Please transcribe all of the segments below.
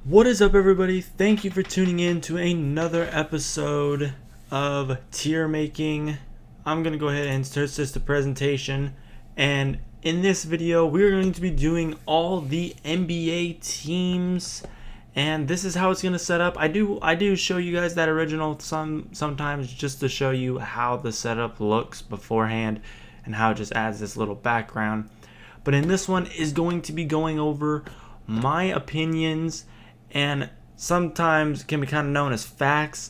What is up, everybody? Thank you for tuning in to another episode of tier making. I'm going to go ahead and start the presentation. And in this video, we're going to be doing all the NBA teams. And this is how it's going to set up. I do show you guys that original sometimes just to show you how the setup looks beforehand and how it just adds this little background. But in this one is going to be going over my opinions and sometimes can be kind of known as facts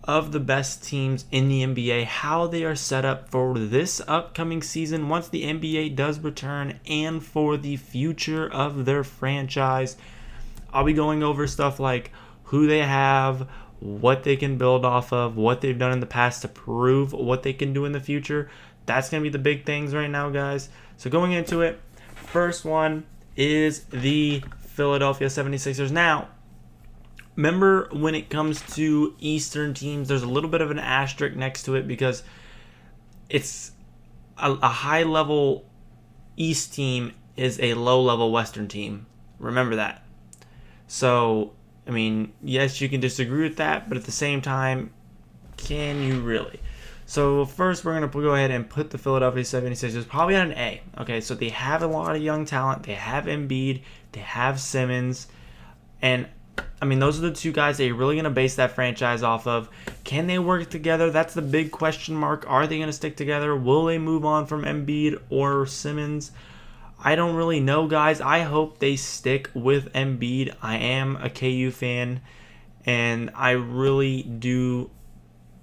of the best teams in the NBA, how they are set up for this upcoming season once the NBA does return and for the future of their franchise. I'll be going over stuff like who they have, what they can build off of, what they've done in the past to prove what they can do in the future. That's going to be the big things right now, guys. So going into it, first one is the Philadelphia 76ers. Now, remember when it comes to Eastern teams, there's a little bit of an asterisk next to it because it's a high-level East team is a low-level Western team. Remember that. So, I mean, yes, you can disagree with that, but at the same time, can you really? So first, we're going to go ahead and put the Philadelphia 76ers probably on an A. Okay, so they have a lot of young talent. They have Embiid. They have Simmons. And, I mean, those are the two guys that you're really going to base that franchise off of. Can they work together? That's the big question mark. Are they going to stick together? Will they move on from Embiid or Simmons? I don't really know, guys. I hope they stick with Embiid. I am a KU fan, and I really do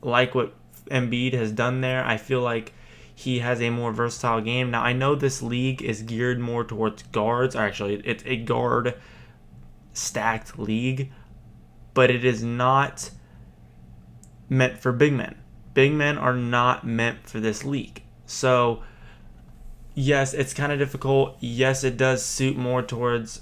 like what Embiid has done there. I feel like he has a more versatile game. Now, I know this league is geared more towards guards. Or actually, it's a guard stacked league, but it is not meant for big men. Big men are not meant for this league. So, yes, it's kind of difficult. Yes, it does suit more towards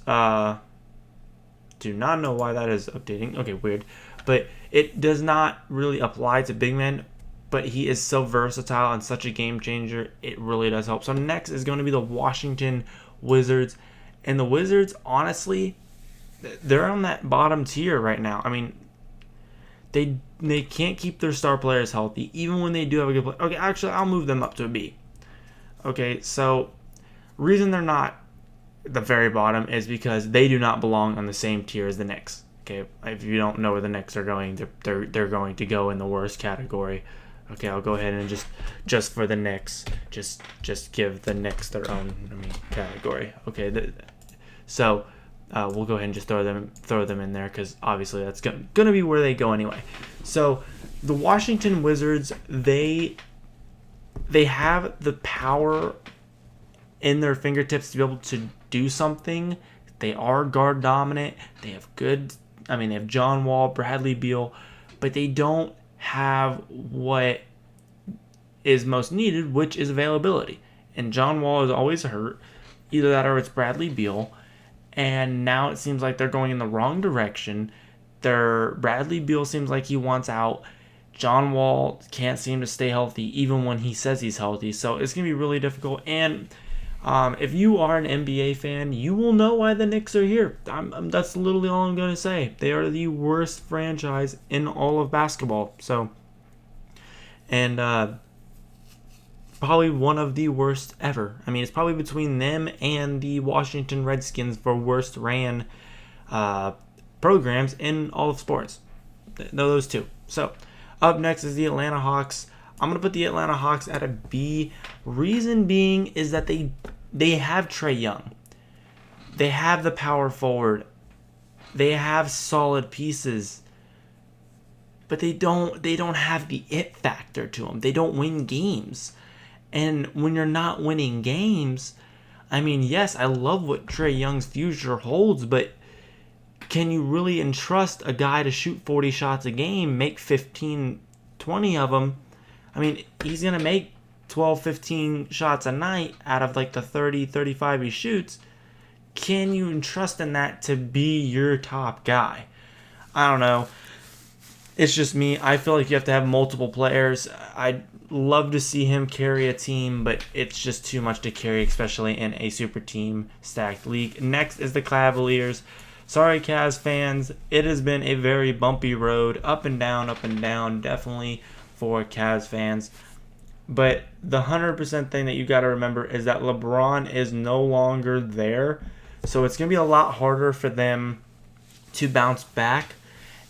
do not know why that is updating. Okay, weird. But it does not really apply to big men, but he is so versatile and such a game changer, it really does help. So next is going to be the Washington Wizards. And the Wizards, honestly, they're on that bottom tier right now. I mean, they can't keep their star players healthy, even when they do have a good player. Okay, actually, I'll move them up to a B. Okay, so reason they're not the very bottom is because they do not belong on the same tier as the Knicks. Okay, if you don't know where the Knicks are going, they're going to go in the worst category. Okay, I'll go ahead and just for the Knicks, just give the Knicks their own category. Okay, so we'll go ahead and just throw them in there because obviously that's gonna be where they go anyway. So the Washington Wizards, they have the power in their fingertips to be able to do something. They are guard dominant. They have they have John Wall, Bradley Beal, but they don't have what is most needed, which is availability. And John Wall is always hurt. Either that or it's Bradley Beal. And now it seems like they're going in the wrong direction. Bradley Beal seems like he wants out. John Wall can't seem to stay healthy even when he says he's healthy. So it's going to be really difficult. And if you are an NBA fan, you will know why the Knicks are here. That's literally all I'm going to say. They are the worst franchise in all of basketball. So, and probably one of the worst ever. I mean, it's probably between them and the Washington Redskins for worst ran programs in all of sports. Those two. So, up next is the Atlanta Hawks. I'm going to put the Atlanta Hawks at a B. Reason being is that they have Trae Young. They have the power forward. They have solid pieces. But they don't have the it factor to them. They don't win games. And when you're not winning games, I mean, yes, I love what Trae Young's future holds, but can you really entrust a guy to shoot 40 shots a game, make 15, 20 of them? I mean, he's going to make 12, 15 shots a night out of like the 30, 35 he shoots. Can you entrust in that to be your top guy? I don't know. It's just me. I feel like you have to have multiple players. I'd love to see him carry a team, but it's just too much to carry, especially in a super team stacked league. Next is the Cavaliers. Sorry, Cavs fans. It has been a very bumpy road, up and down, definitely for Cavs fans. But the 100% thing that you got to remember is that LeBron is no longer there. So it's going to be a lot harder for them to bounce back.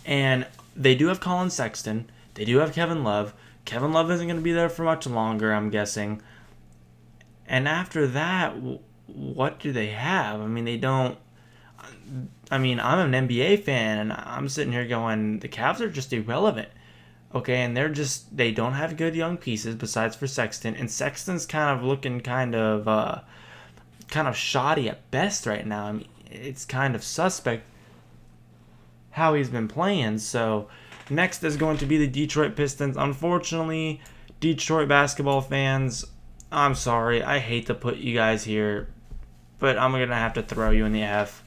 And they do have Colin Sexton. They do have Kevin Love. Kevin Love isn't going to be there for much longer, I'm guessing. And after that, what do they have? I mean, they don't. I mean, I'm an NBA fan, and I'm sitting here going, the Cavs are just irrelevant. Okay, and they don't have good young pieces besides for Sexton. And Sexton's kind of looking kind of shoddy at best right now. I mean, it's kind of suspect how he's been playing. So next is going to be the Detroit Pistons. Unfortunately, Detroit basketball fans, I'm sorry. I hate to put you guys here, but I'm going to have to throw you in the F.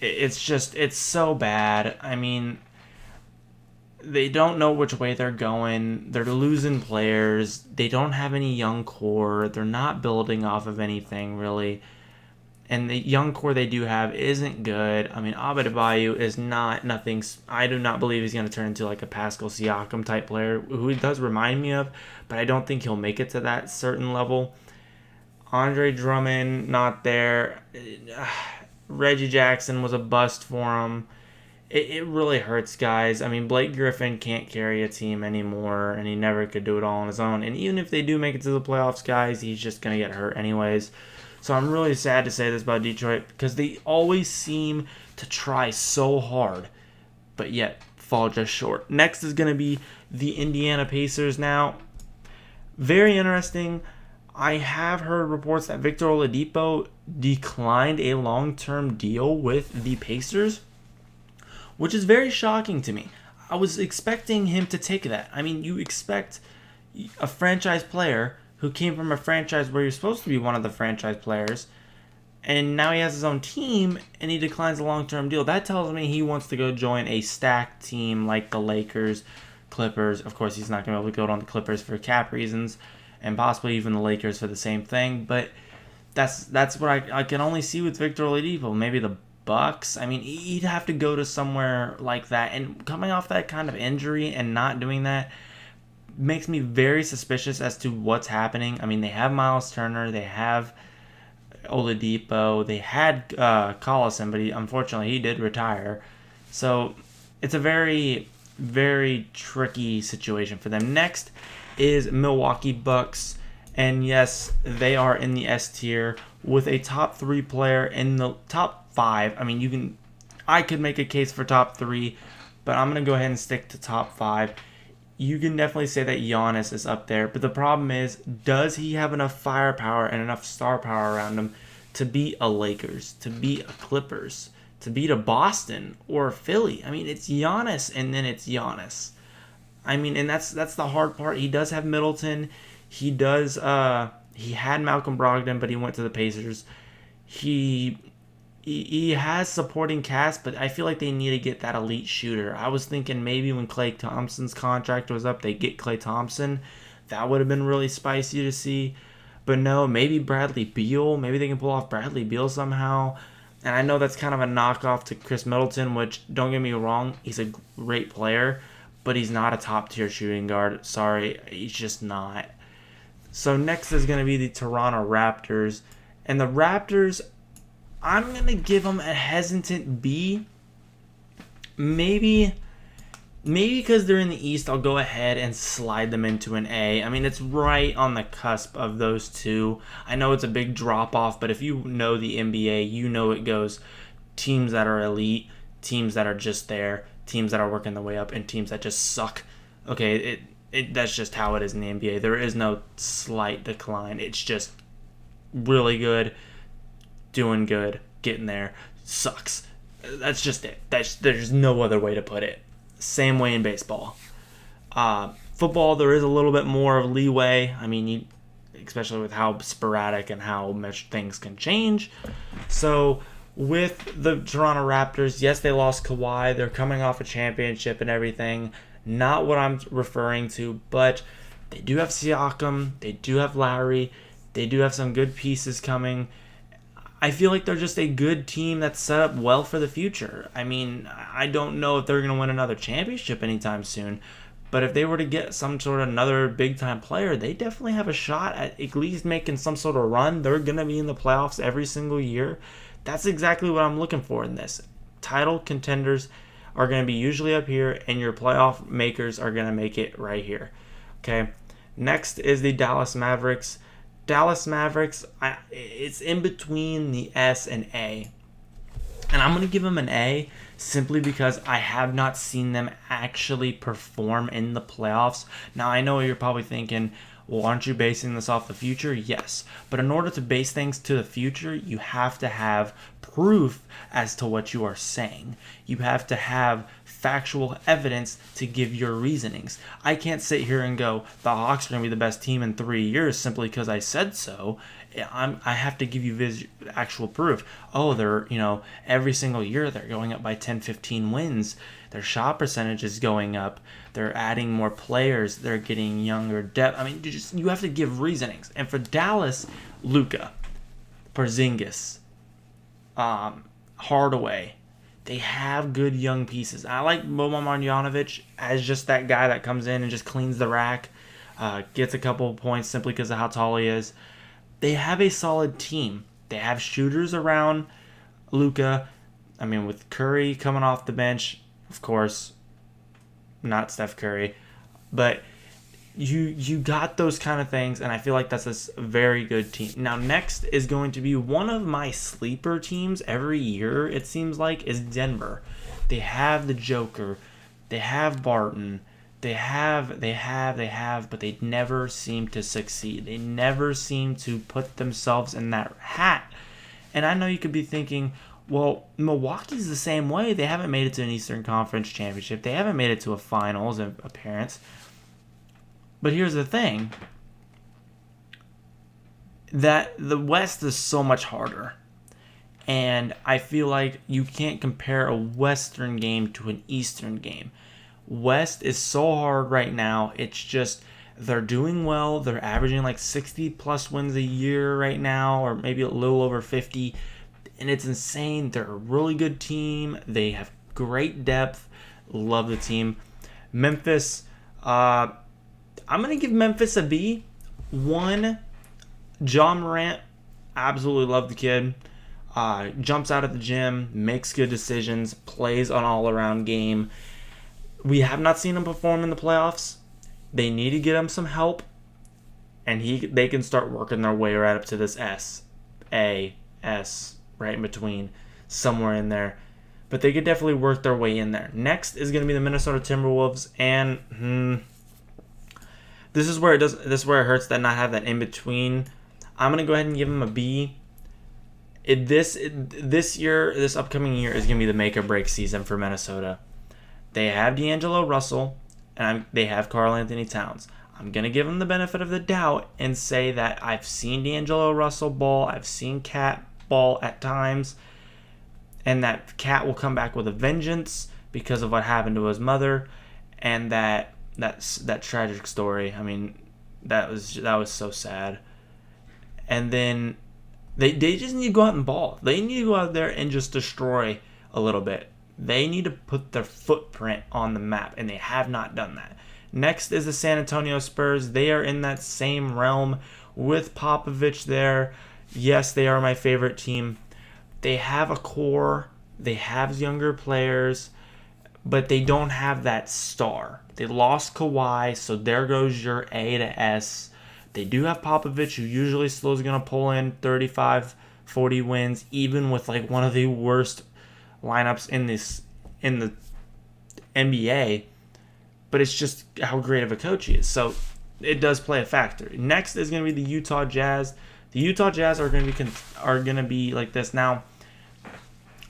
It's so bad. I mean, they don't know which way they're going. They're losing players. They don't have any young core. They're not building off of anything, really. And the young core they do have isn't good. I mean, Abed Abayu is nothing. I do not believe he's going to turn into like a Pascal Siakam type player, who he does remind me of, but I don't think he'll make it to that certain level. Andre Drummond, not there. Reggie Jackson was a bust for him. It really hurts, guys. I mean, Blake Griffin can't carry a team anymore, and he never could do it all on his own. And even if they do make it to the playoffs, guys, he's just going to get hurt anyways. So I'm really sad to say this about Detroit, because they always seem to try so hard, but yet fall just short. Next is going to be the Indiana Pacers now. Very interesting. I have heard reports that Victor Oladipo declined a long-term deal with the Pacers, which is very shocking to me. I was expecting him to take that. I mean, you expect a franchise player who came from a franchise where you're supposed to be one of the franchise players, and now he has his own team, and he declines a long-term deal. That tells me he wants to go join a stacked team like the Lakers, Clippers. Of course, he's not going to be able to go on the Clippers for cap reasons, and possibly even the Lakers for the same thing. But that's what I can only see with Victor Oladipo. Maybe the Bucks. I mean, he'd have to go to somewhere like that. And coming off that kind of injury and not doing that makes me very suspicious as to what's happening. I mean, they have Miles Turner. They have Oladipo. They had Collison, but unfortunately he did retire. So it's a very, very tricky situation for them. Next is Milwaukee Bucks. And yes, they are in the S tier with a top 3 player in the top 5. I mean, I could make a case for top 3, but I'm going to go ahead and stick to top 5. You can definitely say that Giannis is up there, but the problem is, does he have enough firepower and enough star power around him to beat a Lakers, to beat a Clippers, to beat a Boston or a Philly? I mean, it's Giannis, and then it's Giannis. I mean, and that's the hard part. He does have Middleton. He does. He had Malcolm Brogdon, but he went to the Pacers. He has supporting cast, but I feel like they need to get that elite shooter. I was thinking maybe when Klay Thompson's contract was up, they get Klay Thompson. That would have been really spicy to see. But no, maybe Bradley Beal. Maybe they can pull off Bradley Beal somehow. And I know that's kind of a knockoff to Chris Middleton, which, don't get me wrong, he's a great player, but he's not a top-tier shooting guard. Sorry, he's just not. So next is going to be the Toronto Raptors. And the Raptors, I'm going to give them a hesitant B. Maybe because they're in the East, I'll go ahead and slide them into an A. I mean, it's right on the cusp of those two. I know it's a big drop-off, but if you know the NBA, you know it goes teams that are elite, teams that are just there, teams that are working their way up, and teams that just suck. Okay, that's just how it is in the NBA. There is no slight decline. It's just really good, doing good, getting there, sucks. That's just it. There's no other way to put it. Same way in baseball. Football, there is a little bit more of leeway. I mean, especially with how sporadic and how much things can change. So with the Toronto Raptors, yes, they lost Kawhi. They're coming off a championship and everything. Not what I'm referring to, but they do have Siakam. They do have Lowry. They do have some good pieces coming. I feel like they're just a good team that's set up well for the future. I mean, I don't know if they're going to win another championship anytime soon, but if they were to get some sort of another big time player, they definitely have a shot at least making some sort of run. They're going to be in the playoffs every single year. That's exactly what I'm looking for in this. Title contenders are going to be usually up here, and your playoff makers are going to make it right here. Okay. Next is the Dallas Mavericks. Dallas Mavericks, it's in between the S and A. And I'm going to give them an A simply because I have not seen them actually perform in the playoffs. Now, I know you're probably thinking, well, aren't you basing this off the future? Yes. But in order to base things to the future, you have to have proof as to what you are saying. You have to have factual evidence to give your reasonings. I can't sit here and go, the Hawks are going to be the best team in 3 years simply because I said so. I have to give you actual proof. Oh, they're, every single year they're going up by 10, 15 wins. Their shot percentage is going up. They're adding more players. They're getting younger depth. I mean, you have to give reasonings. And for Dallas, Luka, Porzingis, Hardaway, they have good young pieces. I like Boban Marjanovic as just that guy that comes in and just cleans the rack, gets a couple of points simply because of how tall he is. They have a solid team. They have shooters around Luka. I mean, with Curry coming off the bench, of course, not Steph Curry, but you got those kind of things, and I feel like that's a very good team. Now, next is going to be one of my sleeper teams every year, it seems like, is Denver. They have the Joker. They have Barton. They have, but they never seem to succeed. They never seem to put themselves in that hat. And I know you could be thinking, well, Milwaukee's the same way. They haven't made it to an Eastern Conference championship. They haven't made it to a finals appearance. But here's the thing. That the West is so much harder. And I feel like you can't compare a Western game to an Eastern game. West is so hard right now. It's just they're doing well. They're averaging like 60 plus wins a year right now, or maybe a little over 50. And it's insane. They're a really good team. They have great depth. Love the team. Memphis, I'm going to give Memphis a B. One, John Morant, absolutely love the kid. Jumps out of the gym, makes good decisions, plays an all-around game. We have not seen him perform in the playoffs. They need to get him some help, and they can start working their way right up to this S, A, S, right in between, somewhere in there. But they could definitely work their way in there. Next is going to be the Minnesota Timberwolves, and this is where it hurts that not have that in between. I'm going to go ahead and give them a B. This upcoming year is going to be the make or break season for Minnesota. They have D'Angelo Russell, and they have Karl Anthony Towns. I'm going to give them the benefit of the doubt and say that I've seen D'Angelo Russell ball. I've seen Cat ball at times. And that Cat will come back with a vengeance because of what happened to his mother. And that tragic story. I mean, that was so sad. And then they just need to go out and ball. They need to go out there and just destroy a little bit. They need to put their footprint on the map, and they have not done that. Next is the San Antonio Spurs. They are in that same realm with Popovich there. Yes, they are my favorite team. They have a core. They have younger players, but they don't have that star. They lost Kawhi, so there goes your A to S. They do have Popovich, who usually still is going to pull in 35, 40 wins, even with like one of the worst lineups in the NBA, but it's just how great of a coach he is. So it does play a factor. Next is going to be the Utah Jazz. The Utah Jazz are going to be like this. Now,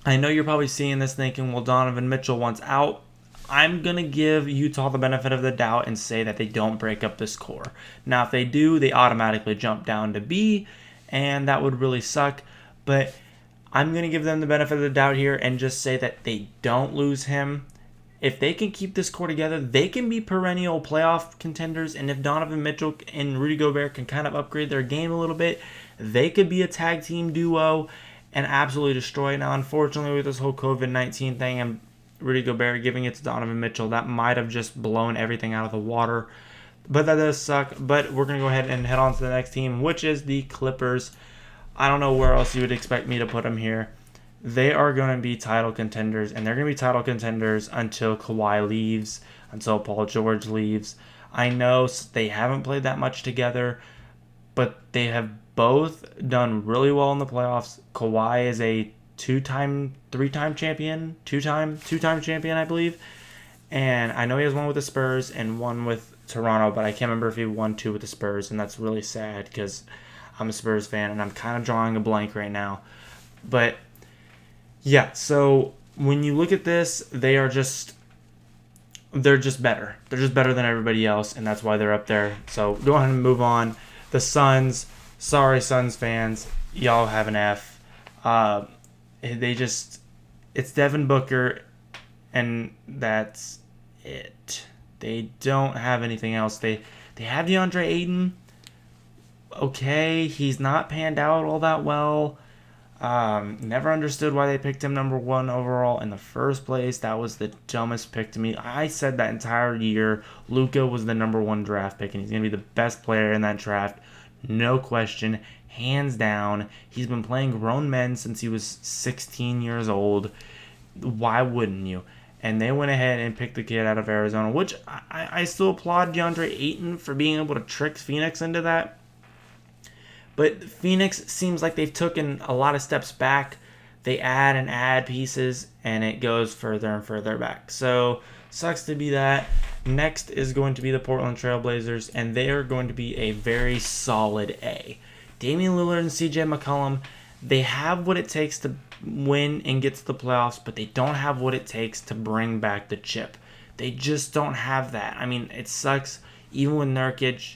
I know you're probably seeing this thinking, well, Donovan Mitchell wants out. I'm going to give Utah the benefit of the doubt and say that they don't break up this core. Now, if they do, they automatically jump down to B, and that would really suck. But I'm going to give them the benefit of the doubt here and just say that they don't lose him. If they can keep this core together, they can be perennial playoff contenders. And if Donovan Mitchell and Rudy Gobert can kind of upgrade their game a little bit, they could be a tag team duo. and absolutely destroy it. Now, unfortunately, with this whole COVID-19 thing and Rudy Gobert giving it to Donovan Mitchell, that might have just blown everything out of the water. But that does suck. But we're going to go ahead and head on to the next team, which is the Clippers. I don't know where else you would expect me to put them here. They are going to be title contenders, and they're going to be title contenders until Kawhi leaves, until Paul George leaves. I know they haven't played that much together, but they have both done really well in the playoffs. Kawhi is a three-time champion, two-time champion, I believe. And I know he has one with the Spurs and one with Toronto, but I can't remember if he won two with the Spurs, and that's really sad because I'm a Spurs fan and I'm kind of drawing a blank right now. But yeah, so when you look at this, they're just better. They're just better than everybody else, and that's why they're up there. So go ahead and move on. The Suns, sorry Suns fans, y'all have an F. It's Devin Booker, and that's it. They don't have anything else. They have DeAndre Ayton. Okay, he's not panned out all that well. Never understood why they picked him number 1 overall in the first place. That was the dumbest pick to me. I said that entire year Luka was the number 1 draft pick, and he's going to be the best player in that draft. No question. Hands down. He's been playing grown men since he was 16 years old. Why wouldn't you? And they went ahead and picked the kid out of Arizona, which I still applaud DeAndre Ayton for being able to trick Phoenix into that. But Phoenix seems like they've taken a lot of steps back. They add and add pieces, and it goes further and further back. So, sucks to be that. Next is going to be the Portland Trail Blazers, and they are going to be a very solid A. Damian Lillard and CJ McCollum, they have what it takes to win and get to the playoffs, but they don't have what it takes to bring back the chip. They just don't have that. I mean, it sucks. Even with Nurkic,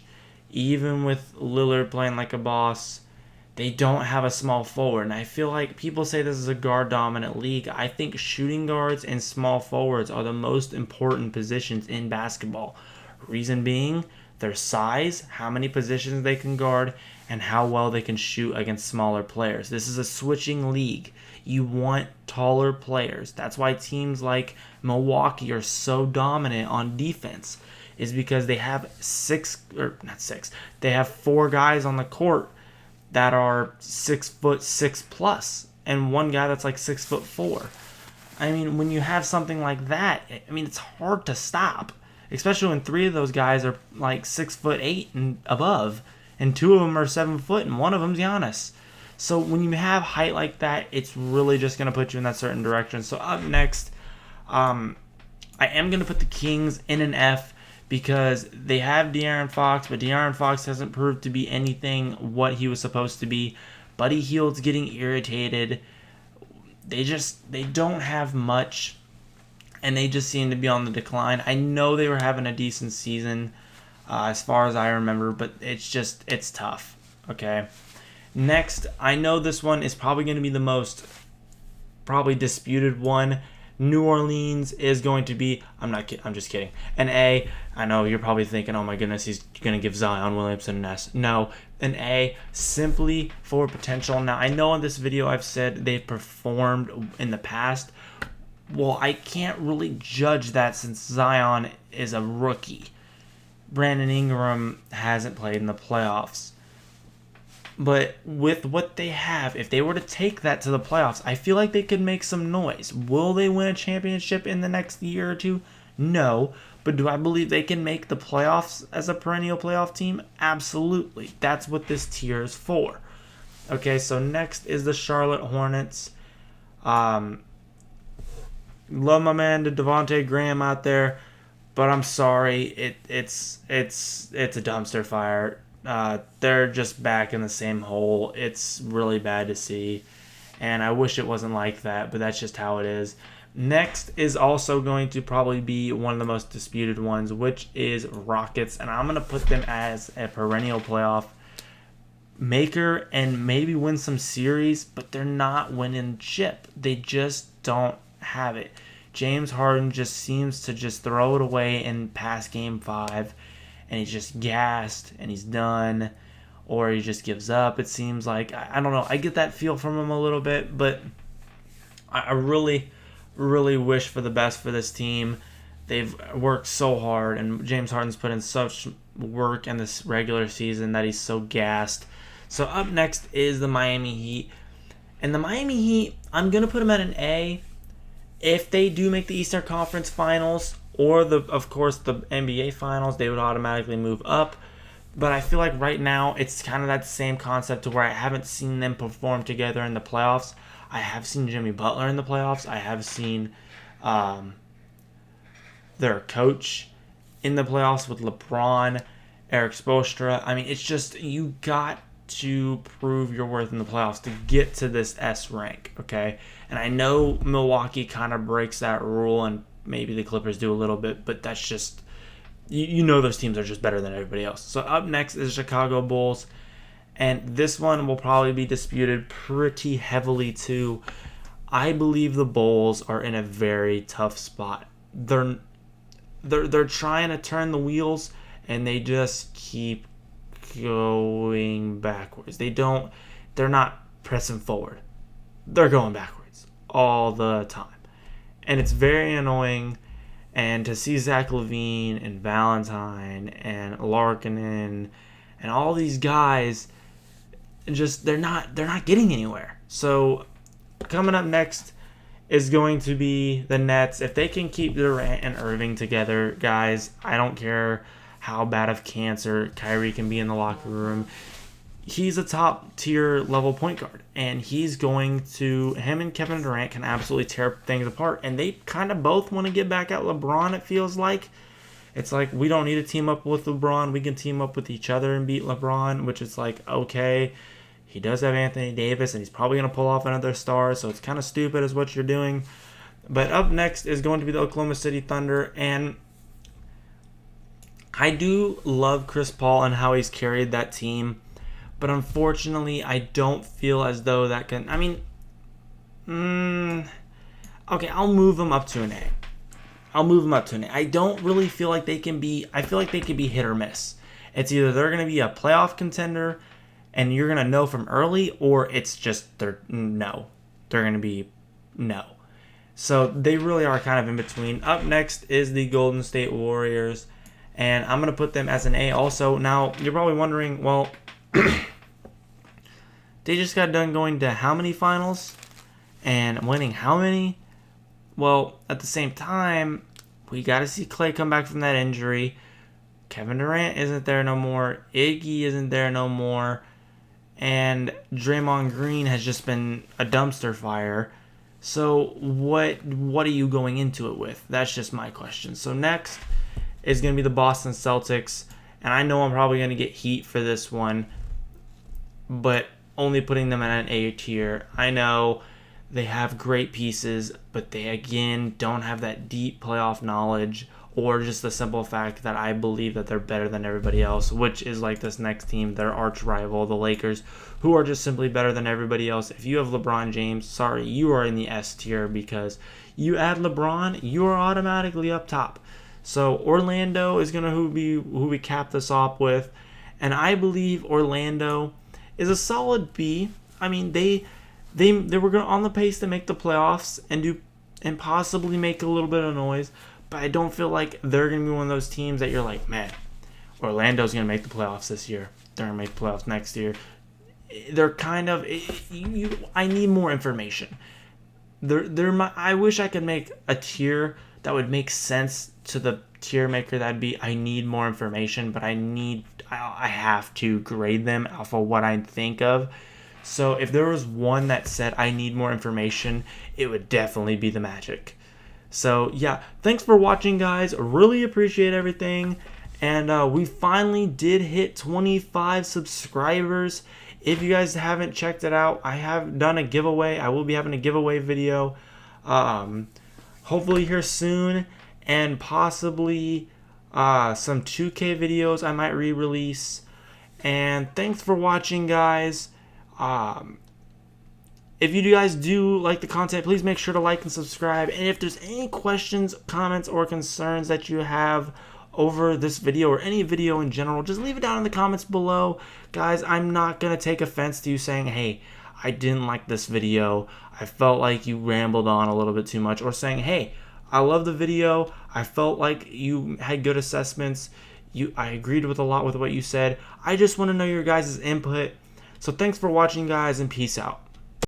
even with Lillard playing like a boss, they don't have a small forward. And I feel like people say this is a guard-dominant league. I think shooting guards and small forwards are the most important positions in basketball. Reason being, their size, how many positions they can guard, and how well they can shoot against smaller players. This is a switching league. You want taller players. That's why teams like Milwaukee are so dominant on defense, is because they have they have 4 guys on the court that are 6'6" plus, and one guy that's like 6'4". I mean, when you have something like that, I mean, it's hard to stop, especially when 3 of those guys are like 6'8" and above, and 2 of them are 7 foot, and one of them's Giannis. So when you have height like that, it's really just going to put you in that certain direction. So up next, I am going to put the Kings in an F, because they have De'Aaron Fox, but De'Aaron Fox hasn't proved to be anything what he was supposed to be. Buddy Hield's getting irritated. They don't have much, and they just seem to be on the decline. I know they were having a decent season, as far as I remember, but it's tough. Okay. Next, I know this one is probably going to be the most disputed one. New Orleans is going to be, I'm just kidding, an A. I know you're probably thinking, oh my goodness, he's going to give Zion Williamson an S. No, an A, simply for potential. Now, I know in this video I've said they've performed in the past. Well, I can't really judge that since Zion is a rookie. Brandon Ingram hasn't played in the playoffs. But with what they have, if they were to take that to the playoffs, I feel like they could make some noise. Will they win a championship in the next year or two? No. But do I believe they can make the playoffs as a perennial playoff team? Absolutely. That's what this tier is for. Okay, so next is the Charlotte Hornets. Love my man, Devontae Graham out there, but I'm sorry, it's a dumpster fire. They're just back in the same hole. It's really bad to see, and I wish it wasn't like that, but that's just how it is. Next is also going to probably be one of the most disputed ones, which is Rockets, and I'm going to put them as a perennial playoff maker and maybe win some series, but they're not winning chip. They just don't have it. James Harden just seems to just throw it away in past game 5, and he's just gassed and he's done. or he just gives up. It seems like, I don't know. I get that feel from him a little bit, but I really, really wish for the best for this team. They've worked so hard, and James Harden's put in such work in this regular season that he's so gassed. So up next is the Miami Heat. And the Miami Heat, I'm going to put them at an A. If they do make the Eastern Conference Finals, or of course the NBA Finals, they would automatically move up. But I feel like right now it's kind of that same concept to where I haven't seen them perform together in the playoffs. I have seen Jimmy Butler in the playoffs. I have seen their coach in the playoffs with LeBron, Eric Spoelstra. I mean, it's just, you got to prove your worth in the playoffs to get to this S rank, okay? And I know Milwaukee kind of breaks that rule, and maybe the Clippers do a little bit, but that's just, you know, those teams are just better than everybody else. So up next is Chicago Bulls, and this one will probably be disputed pretty heavily too. I believe the Bulls are in a very tough spot. They're trying to turn the wheels, and they just keep going backwards. They're not pressing forward. They're going backwards all the time. And it's very annoying. And to see Zach LaVine and Valentine and Larkinen and all these guys, just they're not getting anywhere. So coming up next is going to be the Nets. If they can keep Durant and Irving together, guys, I don't care how bad of cancer Kyrie can be in the locker room. He's a top tier level point guard, and him and Kevin Durant can absolutely tear things apart, and they kind of both want to get back at LeBron, it feels like. It's like, we don't need to team up with LeBron, we can team up with each other and beat LeBron, which is like, okay, he does have Anthony Davis, and he's probably going to pull off another star, so it's kind of stupid is what you're doing. But up next is going to be the Oklahoma City Thunder, and I do love Chris Paul and how he's carried that team, but unfortunately, I don't feel as though that can... I mean, okay, I'll move them up to an A. I don't really feel like they can be... I feel like they can be hit or miss. It's either they're going to be a playoff contender, and you're going to know from early, or it's just they're going to be no. So they really are kind of in between. Up next is the Golden State Warriors, and I'm going to put them as an A also. Now, you're probably wondering, well, they just got done going to how many finals and winning how many? Well, at the same time, we got to see Klay come back from that injury. Kevin Durant isn't there no more. Iggy isn't there no more. And Draymond Green has just been a dumpster fire. So what are you going into it with? That's just my question. So next is going to be the Boston Celtics. And I know I'm probably going to get heat for this one, but only putting them at an A tier. I know they have great pieces, but they, again, don't have that deep playoff knowledge, or just the simple fact that I believe that they're better than everybody else, which is like this next team, their arch rival, the Lakers, who are just simply better than everybody else. If you have LeBron James, sorry, you are in the S tier, because you add LeBron, you are automatically up top. So Orlando is going to be who we cap this off with, and I believe Orlando is a solid B. I mean, they were going on the pace to make the playoffs and possibly make a little bit of noise, but I don't feel like they're going to be one of those teams that you're like, man, Orlando's going to make the playoffs this year. They're going to make the playoffs next year. They're kind of, I need more information. I wish I could make a tier that would make sense to the tier maker. That'd be, I need more information, but I have to grade them off of what I think of. So if there was one that said I need more information, it would definitely be the Magic. So yeah, thanks for watching, guys. Really appreciate everything. And we finally did hit 25 subscribers. If you guys haven't checked it out, I have done a giveaway. I will be having a giveaway video hopefully here soon, and possibly some 2K videos I might re-release. And thanks for watching, guys. If you guys do like the content, please make sure to like and subscribe. And if there's any questions, comments, or concerns that you have over this video or any video in general, just leave it down in the comments below. Guys, I'm not going to take offense to you saying, hey, I didn't like this video, I felt like you rambled on a little bit too much, or saying, hey, I love the video, I felt like you had good assessments, I agreed with a lot with what you said. I just want to know your guys' input. So thanks for watching, guys, and peace out.